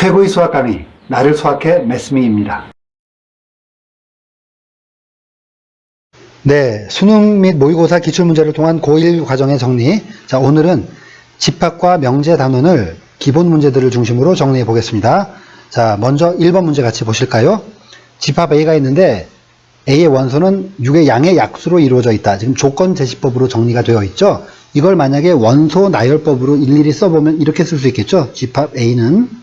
최고의 수학 강의, 나를 수학해 매스미입니다. 네, 수능 및 모의고사 기출문제를 통한 고1 과정의 정리. 자, 오늘은 집합과 명제 단원을 기본 문제들을 중심으로 정리해 보겠습니다. 자, 먼저 1번 문제 같이 보실까요? 집합 A가 있는데 A의 원소는 6의 양의 약수로 이루어져 있다. 지금 조건 제시법으로 정리가 되어 있죠. 이걸 만약에 원소 나열법으로 일일이 써보면 이렇게 쓸 수 있겠죠. 집합 A는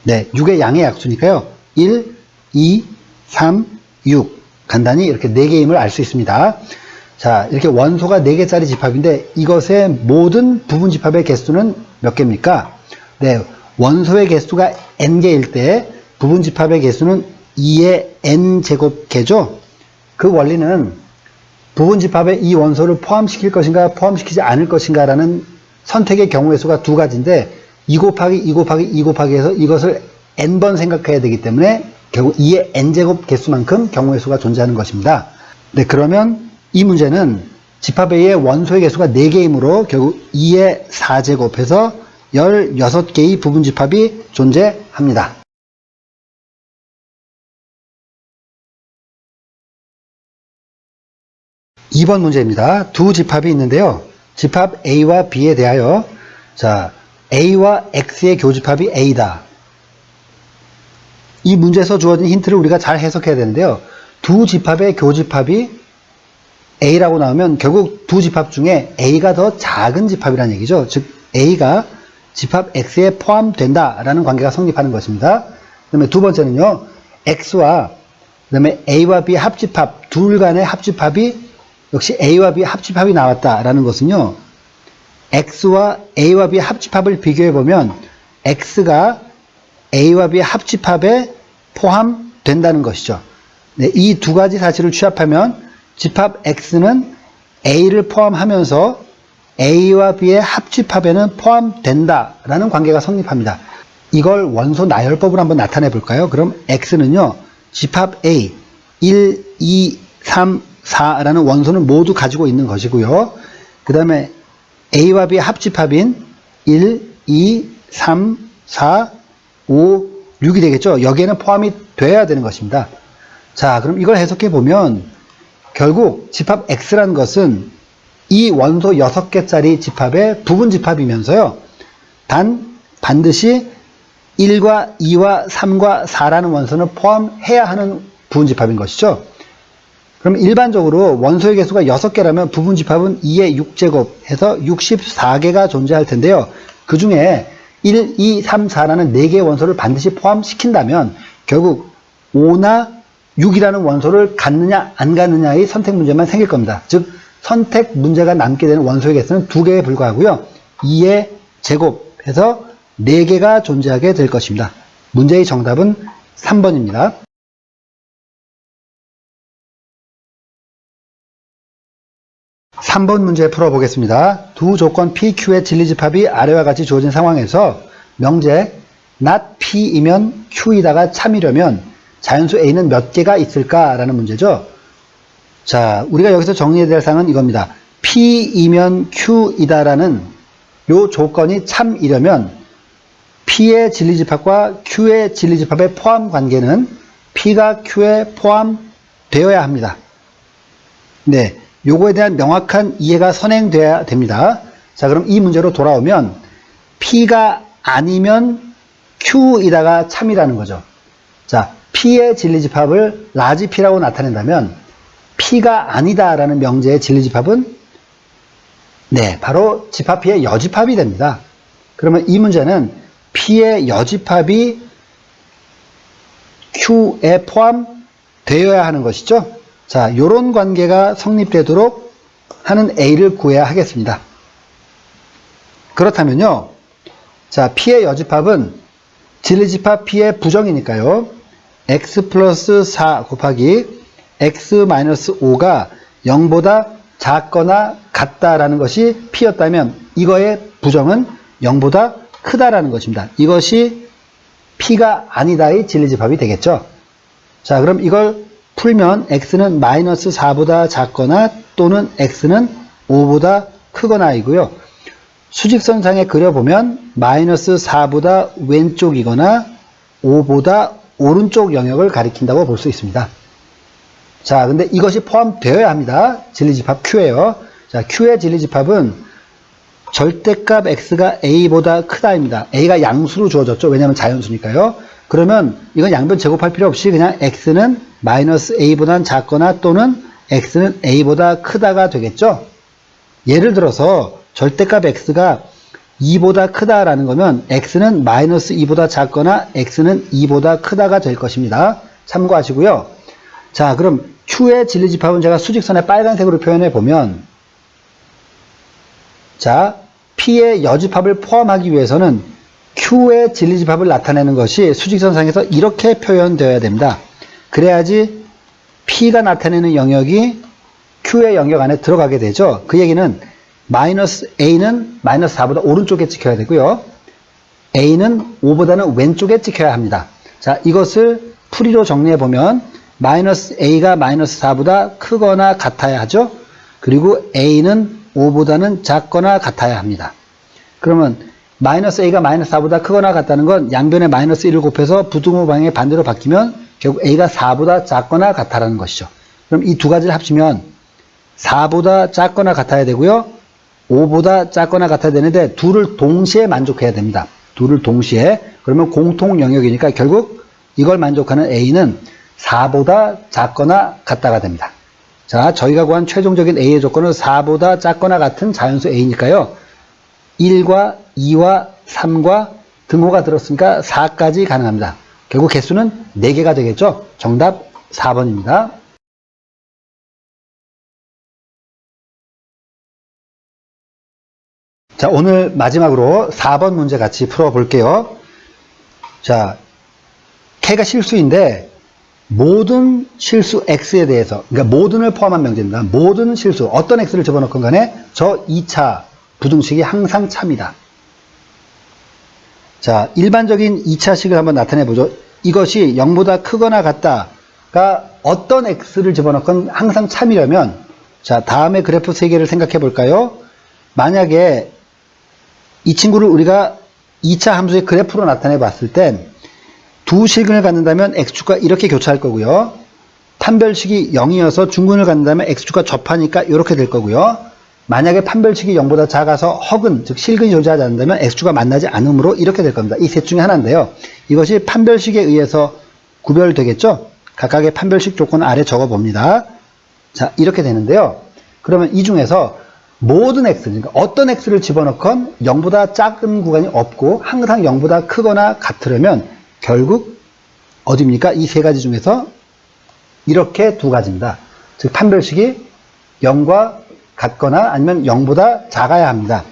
6의 양의 약수니까요. 1, 2, 3, 6 간단히 이렇게 4개임을 알 수 있습니다. 자, 이렇게 원소가 4개짜리 집합인데 이것의 모든 부분 집합의 개수는 몇 개입니까? 네, 원소의 개수가 n개일 때 부분 집합의 개수는 2의 n제곱개죠. 그 원리는 부분 집합에 이 원소를 포함시킬 것인가 포함시키지 않을 것인가 라는 선택의 경우의 수가 두 가지인데 2 곱하기 2 곱하기 2 곱하기 해서 이것을 n번 생각해야 되기 때문에 결국 2의 n제곱 개수만큼 경우의 수가 존재하는 것입니다. 네, 그러면 이 문제는 집합 A의 원소의 개수가 4개이므로 결국 2의 4제곱 해서 16개의 부분 집합이 존재합니다. 2번 문제입니다. 두 집합이 있는데요. 집합 A와 B에 대하여 자, A와 X의 교집합이 A다. 이 문제에서 주어진 힌트를 우리가 잘 해석해야 되는데요. 두 집합의 교집합이 A라고 나오면 결국 두 집합 중에 A가 더 작은 집합이라는 얘기죠. 즉 A가 집합 X에 포함된다라는 관계가 성립하는 것입니다. 그 다음에 두 번째는요. X와 그 다음에 A와 B 합집합, 둘 간의 합집합이 역시 A와 B 합집합이 나왔다라는 것은요. X와 A와 B 합집합을 비교해보면 X가 A와 B 합집합에 포함된다는 것이죠. 네, 이 두 가지 사실을 취합하면 집합 X는 A를 포함하면서 A와 B의 합집합에는 포함된다라는 관계가 성립합니다. 이걸 원소 나열법으로 한번 나타내 볼까요? 그럼 X는요. 집합 A 1, 2, 3, 4라는 원소는 모두 가지고 있는 것이고요. 그 다음에 A와 B의 합집합인 1, 2, 3, 4, 5, 6이 되겠죠. 여기에는 포함이 돼야 되는 것입니다. 자, 그럼 이걸 해석해 보면 결국 집합 X라는 것은 이 원소 6개짜리 집합의 부분 집합이면서요. 반드시 1과 2와 3과 4라는 원소는 포함해야 하는 부분 집합인 것이죠. 그럼 일반적으로 원소의 개수가 6개라면 부분 집합은 2의 6제곱 해서 64개가 존재할 텐데요. 그 중에 1, 2, 3, 4라는 4개의 원소를 반드시 포함시킨다면 결국 5나 6이라는 원소를 갖느냐 안 갖느냐의 선택 문제만 생길 겁니다. 즉 선택 문제가 남게 되는 원소의 개수는 2개에 불과하고요. 2의 제곱 해서 4개가 존재하게 될 것입니다. 문제의 정답은 3번입니다. 3번 문제 풀어보겠습니다. 두 조건 PQ의 진리집합이 아래와 같이 주어진 상황에서 명제 not P이면 Q이다가 참이려면 자연수 A는 몇 개가 있을까라는 문제죠. 자, 우리가 여기서 정리해야 될 사항은 이겁니다. P이면 Q이다라는 요 조건이 참이려면 P의 진리집합과 Q의 진리집합의 포함 관계는 P가 Q에 포함되어야 합니다. 네. 요거에 대한 명확한 이해가 선행돼야 됩니다. 자, 그럼 이 문제로 돌아오면 P가 아니면 Q이다가 참이라는 거죠. 자, P의 진리집합을 라지 P라고 나타낸다면 P가 아니다라는 명제의 진리집합은 네, 바로 집합 P의 여집합이 됩니다. 그러면 이 문제는 P의 여집합이 Q에 포함되어야 하는 것이죠. 자, 요런 관계가 성립되도록 하는 A를 구해야 하겠습니다. 그렇다면요. 자, P의 여집합은 진리집합 P의 부정이니까요. X 플러스 4 곱하기 X 마이너스 5가 0보다 작거나 같다라는 것이 P였다면 이거의 부정은 0보다 크다라는 것입니다. 이것이 P가 아니다의 진리집합이 되겠죠. 자, 그럼 이걸 풀면 x는 마이너스 4보다 작거나 또는 x는 5보다 크거나이고요. 수직선상에 그려보면 마이너스 4보다 왼쪽이거나 5보다 오른쪽 영역을 가리킨다고 볼 수 있습니다. 자, 근데 이것이 포함되어야 합니다. 진리집합 Q에요. 자, Q의 진리집합은 절대값 X가 A보다 크다입니다. A가 양수로 주어졌죠. 왜냐하면 자연수니까요. 그러면 이건 양변 제곱할 필요 없이 그냥 X는 마이너스 A보다는 작거나 또는 X는 A보다 크다가 되겠죠. 예를 들어서 절대값 X가 2보다 크다라는 거면 X는 마이너스 2보다 작거나 X는 2보다 크다가 될 것입니다. 참고하시고요. 자, 그럼 Q의 진리집합은 제가 수직선에 빨간색으로 표현해 보면, 자, P의 여집합을 포함하기 위해서는 Q의 진리집합을 나타내는 것이 수직선상에서 이렇게 표현되어야 됩니다. 그래야지 P가 나타내는 영역이 Q의 영역 안에 들어가게 되죠. 그 얘기는 마이너스 A는 마이너스 4보다 오른쪽에 찍혀야 되고요. A는 5보다는 왼쪽에 찍혀야 합니다. 자, 이것을 풀이로 정리해 보면 마이너스 A가 마이너스 4보다 크거나 같아야 하죠. 그리고 A는 5보다는 작거나 같아야 합니다. 그러면 마이너스 A가 마이너스 4보다 크거나 같다는 건 양변에 마이너스 1을 곱해서 부등호 방향의 반대로 바뀌면 결국 A가 4보다 작거나 같다라는 것이죠. 그럼 이 두 가지를 합치면 4보다 작거나 같아야 되고요. 5보다 작거나 같아야 되는데 둘을 동시에 만족해야 됩니다. 둘을 동시에. 그러면 공통 영역이니까 결국 이걸 만족하는 A는 4보다 작거나 같다가 됩니다. 자, 저희가 구한 최종적인 A의 조건은 4보다 작거나 같은 자연수 A니까요. 1과 2와 3과 등호가 들었으니까 4까지 가능합니다. 결국 개수는 4개가 되겠죠. 정답 4번입니다. 자, 오늘 마지막으로 4번 문제 같이 풀어볼게요. 자, K가 실수인데 모든 실수 X에 대해서, 그러니까 모든을 포함한 명제입니다. 모든 실수, 어떤 X를 집어넣건 간에 저 2차 부등식이 항상 차입니다. 자, 일반적인 2차식을 한번 나타내 보죠. 이것이 0보다 크거나 같다가 어떤 X를 집어넣건 항상 참이려면, 자, 다음에 그래프 3개를 생각해 볼까요? 만약에 이 친구를 우리가 2차 함수의 그래프로 나타내 봤을 땐 두 실근을 갖는다면 X축과 이렇게 교차할 거고요. 판별식이 0이어서 중근을 갖는다면 X축과 접하니까 이렇게 될 거고요. 만약에 판별식이 0보다 작아서 허근, 즉 실근이 존재하지 않는다면 X축과 만나지 않으므로 이렇게 될 겁니다. 이 셋 중에 하나인데요. 이것이 판별식에 의해서 구별되겠죠? 각각의 판별식 조건 아래 적어 봅니다. 자, 이렇게 되는데요. 그러면 이 중에서 모든 X, 그러니까 어떤 X를 집어넣건 0보다 작은 구간이 없고 항상 0보다 크거나 같으려면 결국 어디입니까? 이 세 가지 중에서 이렇게 두 가지입니다. 즉 판별식이 0과 같거나 아니면 0보다 작아야 합니다.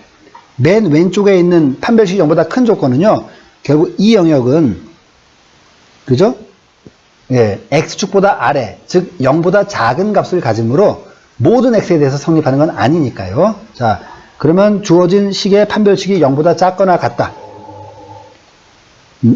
맨 왼쪽에 있는 판별식이 0보다 큰 조건은요. 결국 이 영역은 그죠? 예, X축보다 아래, 즉 0보다 작은 값을 가지므로 모든 X에 대해서 성립하는 건 아니니까요. 자, 그러면 주어진 식의 판별식이 0보다 작거나 같다.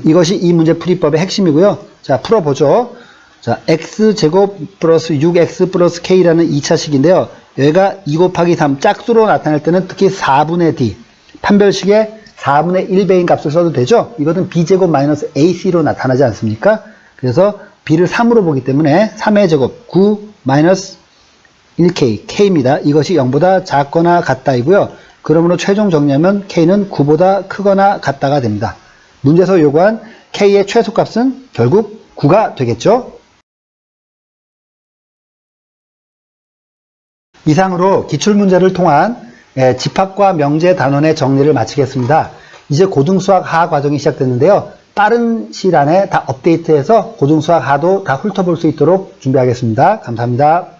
이것이 이 문제 풀이법의 핵심이고요. 자, 풀어보죠. 자, x제곱 플러스 6x 플러스 k라는 2차식인데요. 여기가 2 곱하기 3 짝수로 나타낼 때는 특히 4분의 d, 판별식에 4분의 1배인 값을 써도 되죠. 이것은 b제곱 마이너스 ac로 나타나지 않습니까? 그래서 b를 3으로 보기 때문에 3의 제곱 9 마이너스 1k, k입니다. 이것이 0보다 작거나 같다이고요. 그러므로 최종 정리하면 k는 9보다 크거나 같다가 됩니다. 문제에서 요구한 k의 최소값은 결국 9가 되겠죠. 이상으로 기출문제를 통한 집합과 명제 단원의 정리를 마치겠습니다. 이제 고등수학 하 과정이 시작됐는데요. 빠른 시일 안에 다 업데이트해서 고등수학 하도 다 훑어볼 수 있도록 준비하겠습니다. 감사합니다.